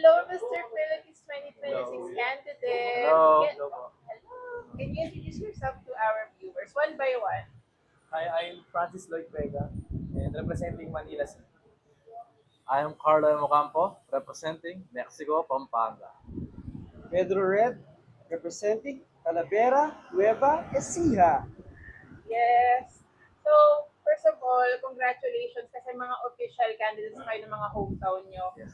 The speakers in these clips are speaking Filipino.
Hello, Mr. Philippines Hello. 2026 candidates. Hello. Can, Hello po. hello. Can you introduce yourself to our viewers one by one? Hi, I'm Francis Lloyd Vega and representing Manila City. I am Carlo Mocampo, representing Mexico, Pampanga. Pedro Red, representing Talavera, Nueva Ecija. Yes. So, first of all, congratulations kasi mga official candidates kayo ng mga hometown nyo. Yes.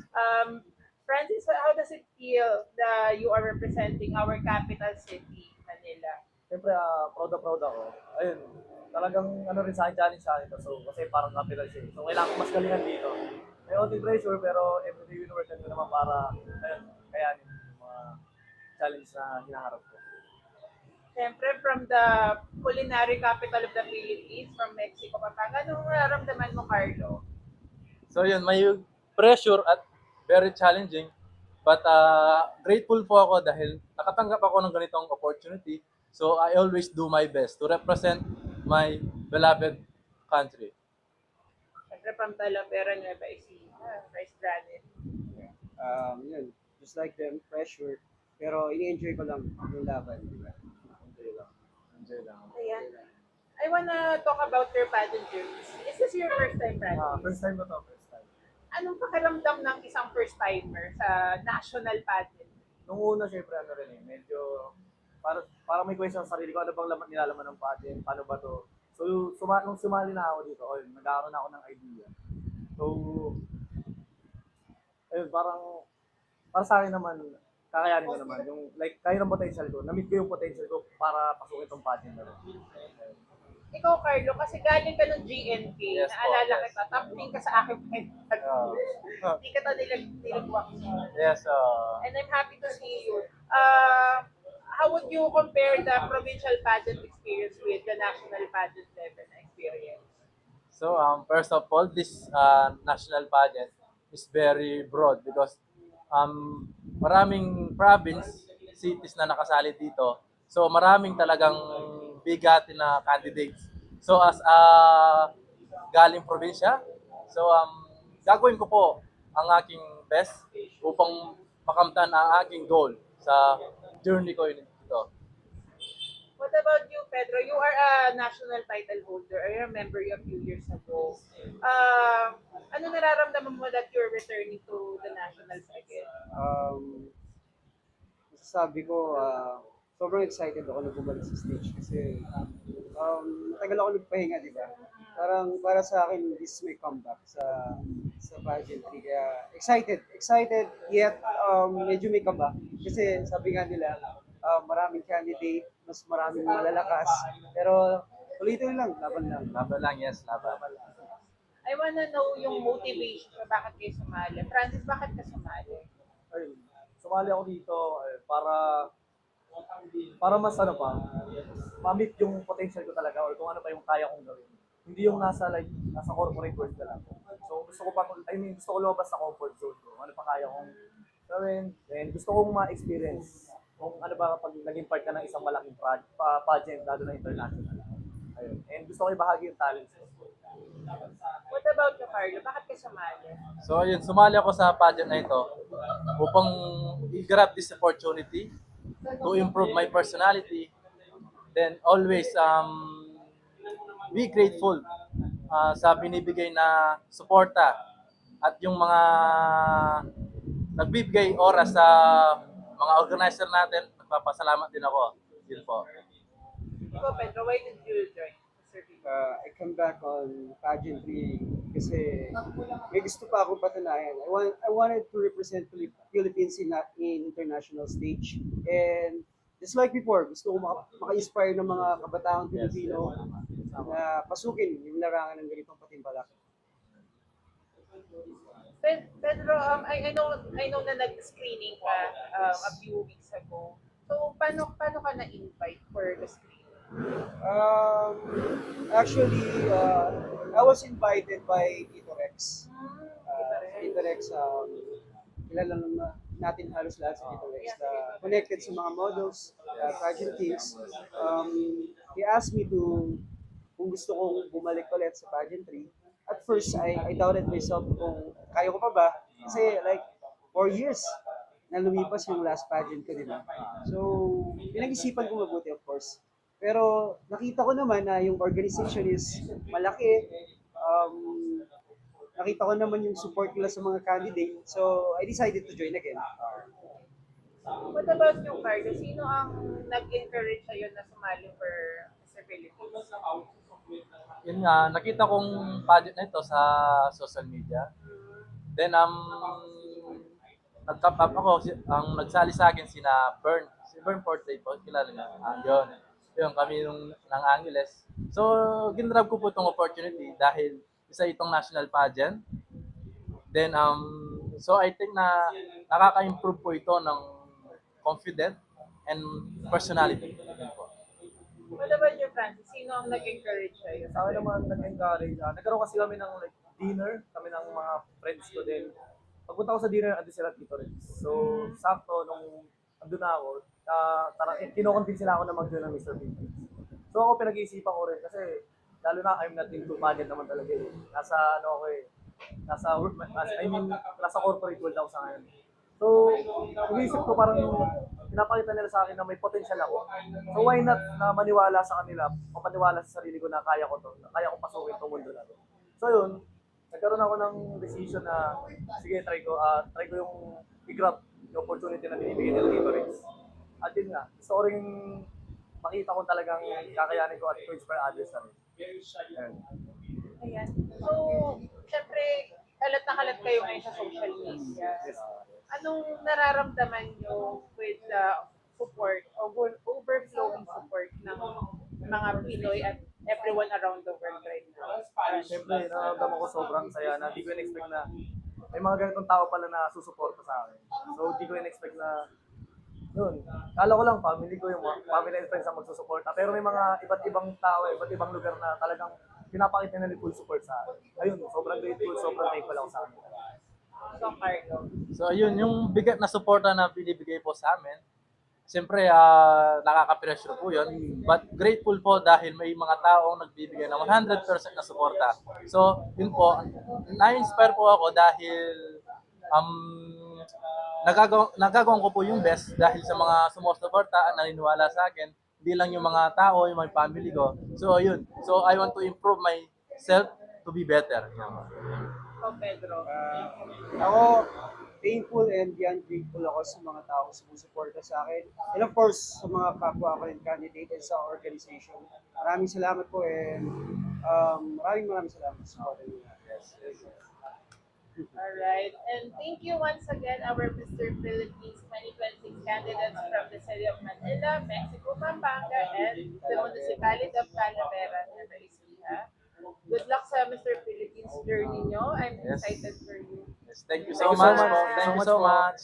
Francis, how does it feel that you are representing our capital city, Manila? Siyempre, proud ako. Ayun, talagang ano rin sa akin, challenge sa akin to. So, kasi parang capital siya. So, kailangan ko mas galingan dito. May onting pressure, pero everyday winwork ko naman para, ayun, kayanin yung mga challenge na hinaharap ko. Siyempre, from the culinary capital of the Philippines, from Mexico, Pampanga, anong nararamdaman mo, Carlo? So yun, may pressure at very challenging. But grateful po ako dahil nakatanggap ako ng ganitong opportunity. So I always do my best to represent my beloved country. Siyempre, from Talavera, Nueva Ecija, Rice Granite. Yun, just like them, pressure. Pero ini-enjoy ko lang yung laban, di ba? Enjoy lang. Enjoy lang. Ayan. I wanna talk about your pageant journeys. Is this your first time, Francis? First time ko to, first time. Anong pakiramdam ng isang first-timer sa national pageant? Nung una, syempre, ano rin eh, medyo, para may question sa sarili ko, ano bang nilalaman ng pageant, paano ba to? So, nung sumali na ako dito, nagkaroon na ako ng idea. So, ayun, parang, para sa akin naman, kakayanin ko naman. Yung, like, kaya ng potential ko, na-meet ko yung potential ko para pasukin itong pageant na rin. Ikaw, Carlo, kasi galing ka ng GNP, Yes po, naalala yes. kita, top 10 ka sa aking pagkakad. Hindi ka ta nilagwak. Yes, And I'm happy to see you. How would you compare the provincial pageant experience with the national pageant level na experience? so, first of all, this national pageant is very broad because maraming province, cities na nakasali dito. So, maraming talagang bigatin na candidates. So, as a galing probinsya, so gagawin ko po ang aking best upang makamtan ang aking goal sa journey ko dito. What about you, Pedro? You are a national title holder. I remember you a few years ago. Ano nararamdaman mo that you're returning to the nationals again? Masasabi ko, sobrang excited ako na bumalik sa stage kasi matagal ako nagpahinga, di ba? Parang para sa akin, this is my comeback sa pageantry. Kaya excited, yet medyo may kaba. Kasi sabi nga nila, maraming candidate, mas maraming malalakas. Pero ulitin lang, laban lang. Laban lang, yes, laban. I wanna know yung motivation kung bakit kayo sumali. Francis, bakit ka sumali? Ayun, sumali ako dito para mas ano pa, ma-meet yung potential ko talaga or kung ano pa yung kaya kong gawin. Hindi yung nasa corporate world ka lang. So gusto ko gusto ko lumabas sa comfort zone ko. Ano pa kaya kong gawin. And gusto kong ma-experience kung ano ba kapag naging part ka ng isang malaking pageant, lalo na international. Ayun. And gusto ko ibahagi yung talents ko. What about you, Carlo? Bakit ka sumali? So ayun, sumali ako sa pageant na ito upang i-grab this opportunity to improve my personality. Then always be grateful sa binibigay na suporta at yung mga nagbibigay oras sa mga organizer natin. Nagpapasalamat din ako. Yun po. Ikaw, Pedro, why did you join? I come back on pageantry kasi may gusto pa akong patunayan. I wanted to represent Philippines in international stage. And just like before, gusto ko maka-inspire ng mga kabataang Pilipino na pasukin yung larangan ng ganitong patimpalak. Pedro, I know na nag-screening ka a few weeks ago. So, paano ka na-invite for the screening? Um, Actually, I was invited by Tito Rex. Tito Rex, kilala natin halos lahat sa Tito Rex. Connected sa mga models, pageant teams. He asked me kung gusto kong bumalik ulit sa pageantry. At first, I doubted myself kung kaya ko pa ba. Kasi like, 4 years na lumipas yung last pageant ko, di ba? So, pinag-isipan ko mabuti, of course. Pero nakita ko naman na yung organization is malaki. Nakita ko naman yung support nila sa mga candidate. So, I decided to join again. What about you, Carlo? Sino ang nag-encourage sa'yo na sumali for Mr. Philippines? Yun nga, nakita kong pageant na ito sa social media. Then, nag-top up ako, ang nagsali sa akin si Bern Portrait po, kilala niya. Yun, kami ng Angeles. So, ginrab ko po itong opportunity dahil isa itong national pageant. Then, so I think na nakaka-improve po ito ng confident and personality. Yun po. What about you, Francis? Sino ang nag-encourage sa'yo? Sa akin naman nag-encourage. Nagkaroon kasi kami ng like, dinner, kami ng mga friends ko din. Pagpunta ko sa dinner, andun sila Tito Rex. So, sakto, nung andun na ako, kinoconvince sila ako na mag-join ng Mr. Philippines. So, ako pinag-iisipan ko rin kasi, lalo na I'm not into pageant naman talaga eh. Nasa, ano ako eh, nasa corporate world ako sa ngayon. So, iniisip ko parang pinapakita nila sa akin na may potential ako. So, why not na maniwala sa kanila, o maniwala sa sarili ko na kaya ko to, na kaya ko pasukin itong mundo na to. So, yun, nagkaroon ako ng decision na, sige, try ko yung i-grab yung opportunity na binibigay nila dito rin. At yun nga, gusto ko rin makita ko talagang kakayanin ko at to-inspire others na rin. Ayun. Ayan. So, syempre, kalat na kalat kayo ngayon sa social media. Yes. Anong nararamdaman nyo with the support o overflowing support ng mga Pinoy at everyone around the world right now? Siyempre, nararamdaman ko sobrang saya na hindi ko in-expect na may mga ganitong tao pala na susuporta sa akin. So, hindi ko in-expect na yun. Kala ko lang family ko, yung mga family and friends ang magsusuporta. Pero may mga iba't ibang tao, iba't ibang lugar na talagang pinapakita nila full support sa akin. Ayun, sobrang grateful, sobrang thankful ako sa akin. So, Carlo. So, ayun, yung bigat na suporta na binibigay po sa amin, siyempre, nakaka-pressure po yun. But grateful po dahil may mga taong nagbibigay ng 100% na suporta. So, yun po, na-inspire po ako dahil nagagawa ko po yung best dahil sa mga sumusuporta at naniniwala sa akin. Hindi lang yung mga tao, yung mga family ko. So, ayun. So, I want to improve myself to be better. So, Pedro. Ako, thankful and beyond grateful ako sa mga tao na sumusuporta sa akin. And of course, sa mga kapwa ko rin candidate and sa organization. Maraming salamat po and maraming salamat sa support niyo. Alright. And thank you once again, our Mr. Philippines 2026 candidates from the city of Manila, Mexico, Pampanga, and the municipality of Talavera, Nueva Ecija. Good luck sa Mr. Philippines journey nyo. I'm Yes. excited for you. Yes, thank you Thank so you so much much. po. Thank you so much.